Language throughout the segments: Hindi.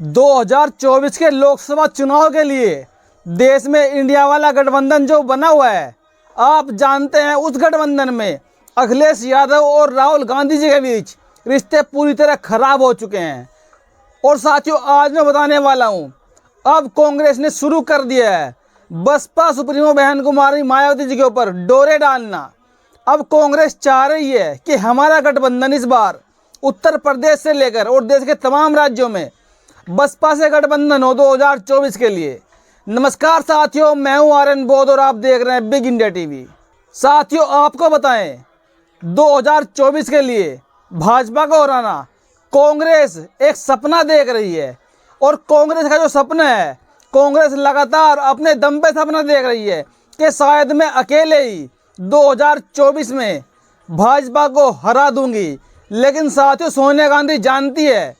2024 के लोकसभा चुनाव के लिए देश में इंडिया वाला गठबंधन जो बना हुआ है, आप जानते हैं उस गठबंधन में अखिलेश यादव और राहुल गांधी जी के बीच रिश्ते पूरी तरह खराब हो चुके हैं। और साथियों, आज मैं बताने वाला हूं, अब कांग्रेस ने शुरू कर दिया है बसपा सुप्रीमो बहन कुमारी मायावती जी के ऊपर डोरे डालना। अब कांग्रेस चाह रही है कि हमारा गठबंधन इस बार उत्तर प्रदेश से लेकर और देश के तमाम राज्यों में बसपा से गठबंधन हो 2024 के लिए। नमस्कार साथियों, मैं हूं आर्यन बोध और आप देख रहे हैं बिग इंडिया टीवी। साथियों, आपको बताएं 2024 के लिए भाजपा को हराना कांग्रेस एक सपना देख रही है। और कांग्रेस का जो सपना है, कांग्रेस लगातार अपने दम पे सपना देख रही है कि शायद मैं अकेले ही 2024 में भाजपा को हरा दूंगी। लेकिन साथियों, सोनिया गांधी जानती है,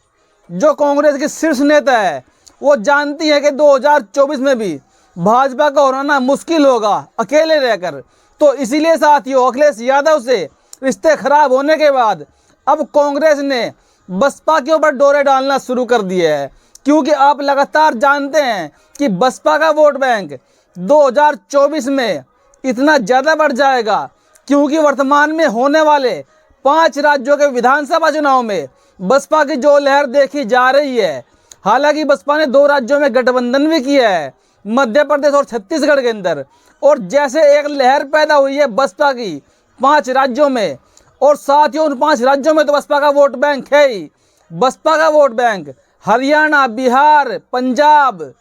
जो कांग्रेस की शीर्ष नेता है, वो जानती है कि 2024 में भी भाजपा को हराना मुश्किल होगा अकेले रहकर। तो इसीलिए साथियों, अखिलेश यादव से रिश्ते खराब होने के बाद अब कांग्रेस ने बसपा के ऊपर डोरे डालना शुरू कर दिए है। क्योंकि आप लगातार जानते हैं कि बसपा का वोट बैंक 2024 में इतना ज़्यादा बढ़ जाएगा, क्योंकि वर्तमान में होने वाले 5 राज्यों के विधानसभा चुनाव में बसपा की जो लहर देखी जा रही है। हालांकि बसपा ने 2 राज्यों में गठबंधन भी किया है, मध्य प्रदेश और छत्तीसगढ़ के अंदर। और जैसे एक लहर पैदा हुई है बसपा की 5 राज्यों में, और साथ ही उन 5 राज्यों में तो बसपा का वोट बैंक है ही। बसपा का वोट बैंक हरियाणा, बिहार, पंजाब,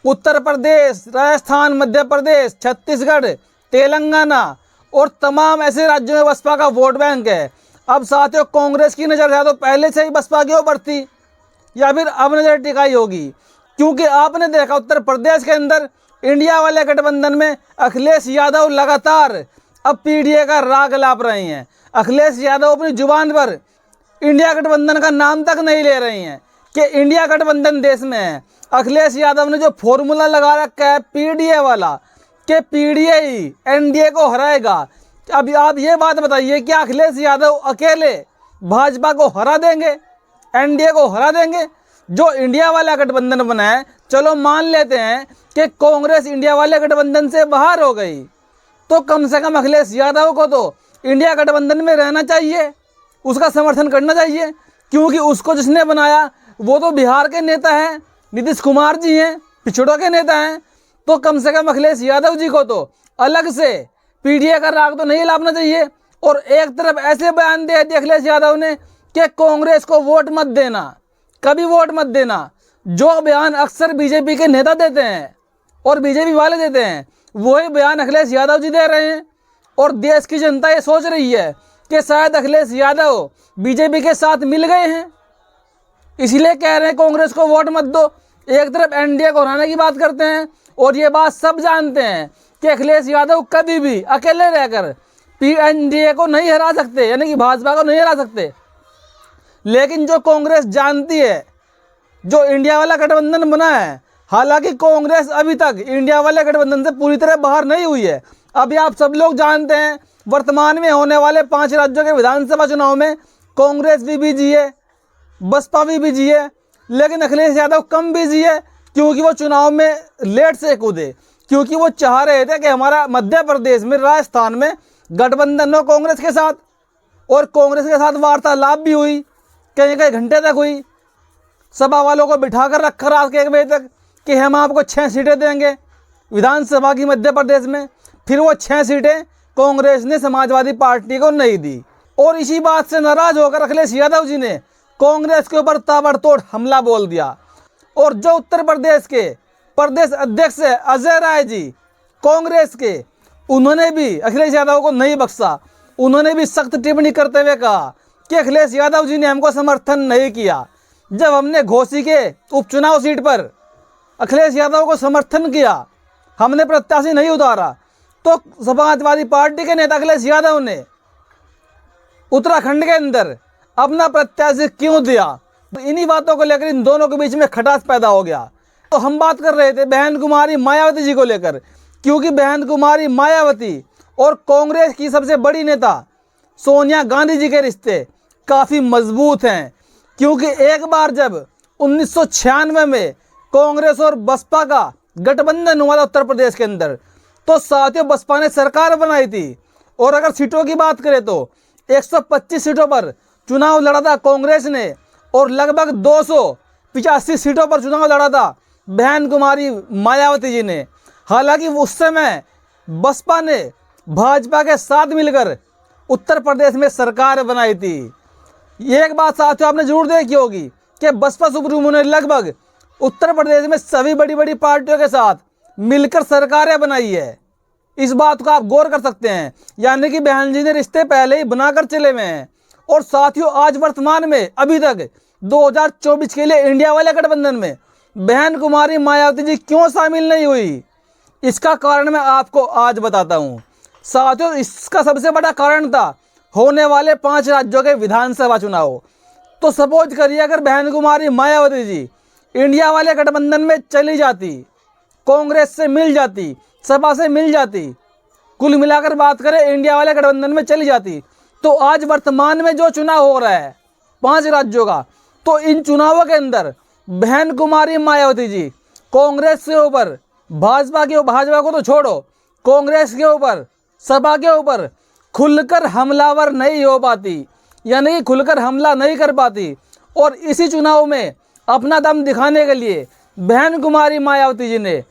उत्तर प्रदेश, राजस्थान, मध्य प्रदेश, छत्तीसगढ़, तेलंगाना और तमाम ऐसे राज्यों में बसपा का वोट बैंक है। अब साथियों, कांग्रेस की नज़र है तो पहले से ही बसपा के ऊपर थी या फिर अब नज़र टिकाई होगी। क्योंकि आपने देखा उत्तर प्रदेश के अंदर इंडिया वाले गठबंधन में अखिलेश यादव लगातार अब पीडीए का राग लाप रहे हैं। अखिलेश यादव अपनी जुबान पर इंडिया गठबंधन का नाम तक नहीं ले रहे हैं कि इंडिया गठबंधन देश में है। अखिलेश यादव ने जो फॉर्मूला लगा रखा है पीडीए वाला, कि पीडीए ही एनडीए को हराएगा। अब आप ये बात बताइए, क्या अखिलेश यादव अकेले भाजपा को हरा देंगे, एनडीए को हरा देंगे? जो इंडिया वाला गठबंधन बना है, चलो मान लेते हैं कि कांग्रेस इंडिया वाले गठबंधन से बाहर हो गई, तो कम से कम अखिलेश यादव को तो इंडिया गठबंधन में रहना चाहिए, उसका समर्थन करना चाहिए। क्योंकि उसको जिसने बनाया वो तो बिहार के नेता हैं, नीतीश कुमार जी हैं, पिछड़ों के नेता हैं। तो कम से कम अखिलेश यादव जी को तो अलग से पीडीए का राग तो नहीं लापना चाहिए। और एक तरफ ऐसे बयान दे दिए अखिलेश यादव ने कि कांग्रेस को वोट मत देना, कभी वोट मत देना। जो बयान अक्सर बीजेपी के नेता देते हैं और बीजेपी वाले देते हैं, वही बयान अखिलेश यादव जी दे रहे हैं। और देश की जनता ये सोच रही है कि शायद अखिलेश यादव बीजेपी के साथ मिल गए हैं, इसलिए कह रहे हैं कांग्रेस को वोट मत दो। एक तरफ एनडीए को हराने की बात करते हैं, और ये बात सब जानते हैं कि अखिलेश यादव कभी भी अकेले रहकर एनडीए को नहीं हरा सकते, यानी कि भाजपा को नहीं हरा सकते। लेकिन जो कांग्रेस जानती है, जो इंडिया वाला गठबंधन बना है, हालांकि कांग्रेस अभी तक इंडिया वाले गठबंधन से पूरी तरह बाहर नहीं हुई है। अभी आप सब लोग जानते हैं, वर्तमान में होने वाले 5 राज्यों के विधानसभा चुनाव में कांग्रेस भी बिजी है, बसपा भी बिजी है, लेकिन अखिलेश यादव कम बिजी है। क्योंकि वो चुनाव में लेट से कूदे, क्योंकि वो चाह रहे थे कि हमारा मध्य प्रदेश में, राजस्थान में गठबंधन हो कांग्रेस के साथ। और कांग्रेस के साथ वार्तालाप भी हुई, कई कई घंटे तक हुई, सभा वालों को बिठाकर रखा रात के 1 बजे तक कि हम आपको 6 सीटें देंगे विधानसभा की मध्य प्रदेश में। फिर वो 6 सीटें कांग्रेस ने समाजवादी पार्टी को नहीं दी। और इसी बात से नाराज होकर अखिलेश यादव जी ने कांग्रेस के ऊपर ताबड़तोड़ हमला बोल दिया। और जो उत्तर प्रदेश के प्रदेश अध्यक्ष है अजय राय जी, कांग्रेस के, उन्होंने भी अखिलेश यादव को नहीं बख्शा। उन्होंने भी सख्त टिप्पणी करते हुए कहा कि अखिलेश यादव जी ने हमको समर्थन नहीं किया। जब हमने घोसी के उपचुनाव सीट पर अखिलेश यादव को समर्थन किया, हमने प्रत्याशी नहीं उतारा, तो समाजवादी पार्टी के नेता अखिलेश यादव ने उत्तराखंड के अंदर अपना प्रत्याशी क्यों दिया? तो इन्हीं बातों को लेकर इन दोनों के बीच में खटास पैदा हो गया। तो हम बात कर रहे थे बहन कुमारी मायावती जी को लेकर, क्योंकि बहन कुमारी मायावती और कांग्रेस की सबसे बड़ी नेता सोनिया गांधी जी के रिश्ते काफ़ी मजबूत हैं। क्योंकि एक बार जब 1996 में कांग्रेस और बसपा का गठबंधन हुआ था उत्तर प्रदेश के अंदर, तो साथियों बसपा ने सरकार बनाई थी। और अगर सीटों की बात करें तो 125 सीटों पर चुनाव लड़ा था कांग्रेस ने और लगभग 285 सीटों पर चुनाव लड़ा था बहन कुमारी मायावती जी ने। हालांकि उस समय बसपा ने भाजपा के साथ मिलकर उत्तर प्रदेश में सरकार बनाई थी। एक बात साथियों आपने जरूर देखी होगी कि बसपा सुप्रीमो ने लगभग उत्तर प्रदेश में सभी बड़ी बड़ी पार्टियों के साथ मिलकर सरकारें बनाई है। इस बात को आप गौर कर सकते हैं, यानी कि बहन जी ने रिश्ते पहले ही बनाकर चले हुए हैं। और साथियों आज वर्तमान में अभी तक 2024 के लिए इंडिया वाले गठबंधन में बहन कुमारी मायावती जी क्यों शामिल नहीं हुई, इसका कारण मैं आपको आज बताता हूं। साथियों इसका सबसे बड़ा कारण था होने वाले 5 राज्यों के विधानसभा चुनाव। तो सपोज करिए अगर बहन कुमारी मायावती जी इंडिया वाले गठबंधन में चली जाती, कांग्रेस से मिल जाती, सपा से मिल जाती, कुल मिलाकर बात करें इंडिया वाले गठबंधन में चली जाती, तो आज वर्तमान में जो चुनाव हो रहा है 5 राज्यों का, तो इन चुनावों के अंदर बहन कुमारी मायावती जी कांग्रेस के ऊपर, भाजपा को तो छोड़ो, कांग्रेस के ऊपर, सपा के ऊपर खुलकर हमलावर नहीं हो पाती, यानी कि खुलकर हमला नहीं कर पाती। और इसी चुनाव में अपना दम दिखाने के लिए बहन कुमारी मायावती जी ने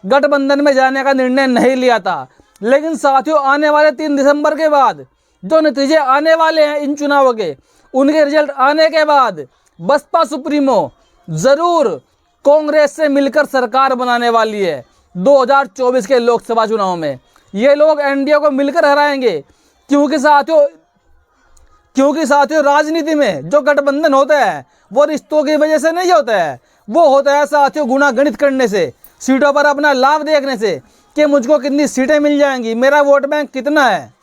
गठबंधन में जाने का निर्णय नहीं लिया था। लेकिन साथियों आने वाले 3 दिसंबर के बाद जो नतीजे आने वाले हैं इन चुनावों के, उनके रिजल्ट आने के बाद बसपा सुप्रीमो जरूर कांग्रेस से मिलकर सरकार बनाने वाली है 2024 के लोकसभा चुनाव में। ये लोग एनडीए को मिलकर हराएंगे, क्योंकि साथियों राजनीति में जो गठबंधन होता है वो रिश्तों की वजह से नहीं होता है, वो होता है साथियों गुणागणित करने से, सीटों पर अपना लाभ देखने से कि मुझको कितनी सीटें मिल जाएंगी, मेरा वोट बैंक कितना है।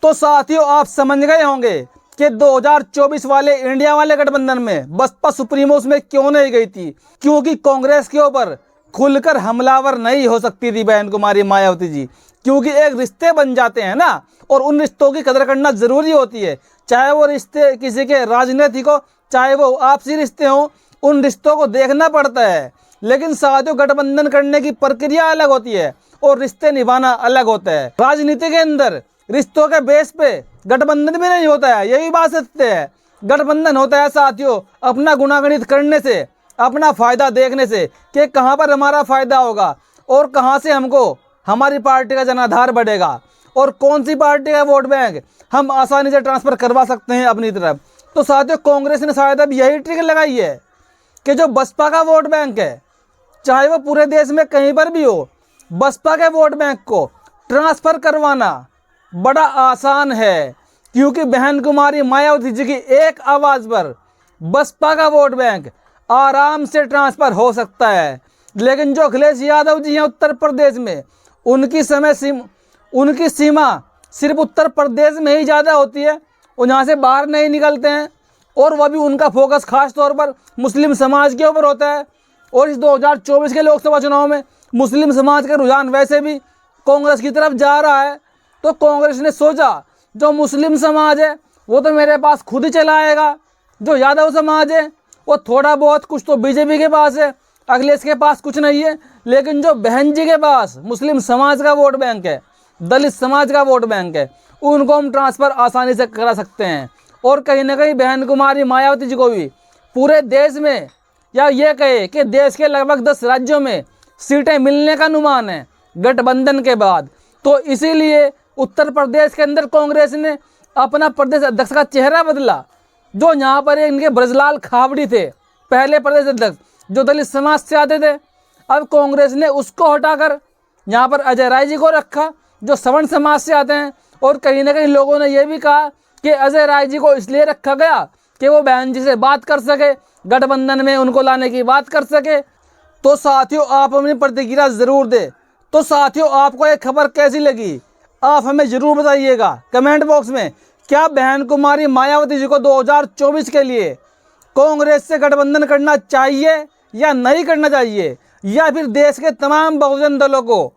तो साथियों आप समझ गए होंगे कि 2024 वाले इंडिया वाले गठबंधन में बसपा सुप्रीमो में क्यों नहीं गई थी, क्योंकि कांग्रेस के ऊपर खुलकर हमलावर नहीं हो सकती थी बहन कुमारी मायावती जी। क्योंकि एक रिश्ते बन जाते हैं ना, और उन रिश्तों की कदर करना जरूरी होती है, चाहे वो रिश्ते किसी के राजनीतिक हो, चाहे वो आपसी रिश्ते हो, उन रिश्तों को देखना पड़ता है। लेकिन साथियों गठबंधन करने की प्रक्रिया अलग होती है और रिश्ते निभाना अलग होता है। राजनीति के अंदर रिश्तों के बेस पे गठबंधन भी नहीं होता है, यही बात सत्य है। गठबंधन होता है साथियों अपना गुणागणित करने से, अपना फायदा देखने से कि कहां पर हमारा फायदा होगा और कहां से हमको हमारी पार्टी का जनाधार बढ़ेगा और कौन सी पार्टी का वोट बैंक हम आसानी से ट्रांसफर करवा सकते हैं अपनी तरफ। तो साथियों कांग्रेस ने शायद अब यही ट्रिक लगाई है कि जो बसपा का वोट बैंक है, चाहे वो पूरे देश में कहीं पर भी हो, बसपा के वोट बैंक को ट्रांसफर करवाना बड़ा आसान है, क्योंकि बहन कुमारी मायावती जी की एक आवाज़ पर बसपा का वोट बैंक आराम से ट्रांसफर हो सकता है। लेकिन जो अखिलेश यादव जी हैं उत्तर प्रदेश में, उनकी सीमा सिर्फ उत्तर प्रदेश में ही ज़्यादा होती है, वो यहाँ से बाहर नहीं निकलते हैं, और वह भी उनका फोकस खास तौर पर मुस्लिम समाज के ऊपर होता है। और इस 2024 के लोकसभा चुनाव में मुस्लिम समाज का रुझान वैसे भी कांग्रेस की तरफ जा रहा है, तो कांग्रेस ने सोचा जो मुस्लिम समाज है वो तो मेरे पास खुद ही चला आएगा, जो यादव समाज है वो थोड़ा बहुत कुछ तो बीजेपी के पास है, अखिलेश के पास कुछ नहीं है, लेकिन जो बहन जी के पास मुस्लिम समाज का वोट बैंक है, दलित समाज का वोट बैंक है, उनको हम ट्रांसफ़र आसानी से करा सकते हैं। और कहीं ना कहीं बहन कुमारी मायावती जी को भी पूरे देश में, या ये कहे कि देश के लगभग 10 राज्यों में सीटें मिलने का अनुमान है गठबंधन के बाद। तो इसीलिए उत्तर प्रदेश के अंदर कांग्रेस ने अपना प्रदेश अध्यक्ष का चेहरा बदला। जो यहाँ पर इनके ब्रजलाल खाबड़ी थे पहले प्रदेश अध्यक्ष, जो दलित समाज से आते थे, अब कांग्रेस ने उसको हटाकर यहाँ पर अजय राय जी को रखा जो सवर्ण समाज से आते हैं। और कहीं ना कहीं लोगों ने यह भी कहा कि अजय राय जी को इसलिए रखा गया कि वो बहन जी से बात कर सके, गठबंधन में उनको लाने की बात कर सके। तो साथियों आप अपनी प्रतिक्रिया ज़रूर दें। तो साथियों आपको एक खबर कैसी लगी आप हमें ज़रूर बताइएगा कमेंट बॉक्स में। क्या बहन कुमारी मायावती जी को 2024 के लिए कांग्रेस से गठबंधन करना चाहिए या नहीं करना चाहिए, या फिर देश के तमाम बहुजन दलों को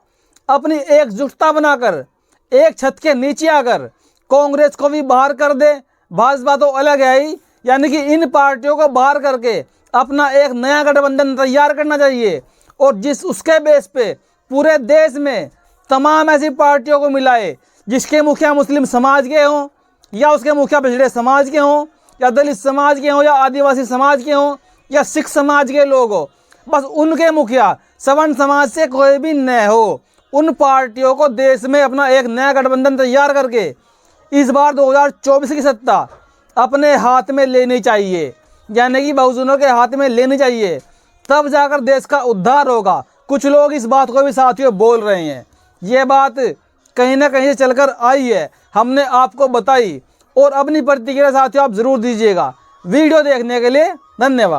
अपनी एकजुटता बनाकर एक छत के नीचे आकर कांग्रेस को भी बाहर कर दे। भाजपा तो अलग है ही, यानी कि इन पार्टियों को बाहर करके अपना एक नया गठबंधन तैयार करना चाहिए और जिस उसके बेस पे पूरे देश में तमाम ऐसी पार्टियों को मिलाए जिसके मुखिया मुस्लिम समाज के हों या उसके मुखिया पिछड़े समाज के हों या दलित समाज के हों या आदिवासी समाज के हों या सिख समाज के लोग हो, बस उनके मुखिया सवर्ण समाज से कोई भी न हो। उन पार्टियों को देश में अपना एक नया गठबंधन तैयार करके इस बार 2024 की सत्ता अपने हाथ में लेनी चाहिए, यानी कि बहुजनों के हाथ में लेनी चाहिए, तब जाकर देश का उद्धार होगा। कुछ लोग इस बात को भी साथियों बोल रहे हैं, ये बात कहीं ना कहीं से चलकर आई है, हमने आपको बताई और अपनी प्रतिक्रिया साथियों आप ज़रूर दीजिएगा। वीडियो देखने के लिए धन्यवाद।